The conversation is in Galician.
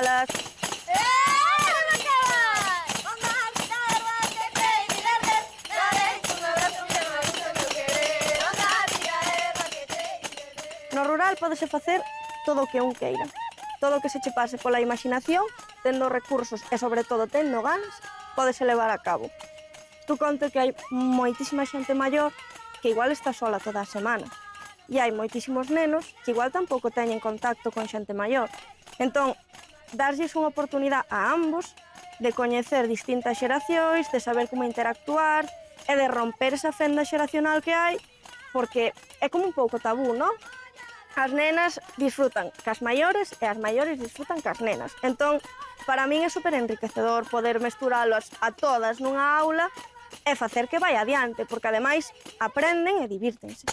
Alas. No rural pódese facer todo o que un queira. Todo o que se che pase pola imaginación, tendo recursos e, sobre todo, tendo ganas, pódese levar a cabo. Tú conto que hai moitísima xente maior que igual está sola toda a semana. E hai moitísimos nenos que igual tampouco teñen contacto con xente maior. Entón, darlles unha oportunidade a ambos de coñecer distintas xeracións, de saber como interactuar e de romper esa fenda xeracional que hai, porque é como un pouco tabú, non? As nenas disfrutan cas maiores e as maiores disfrutan cas nenas. Entón, para min é super enriquecedor poder mesturalos a todas nunha aula e facer que vai adiante, porque ademais aprenden e divírtense.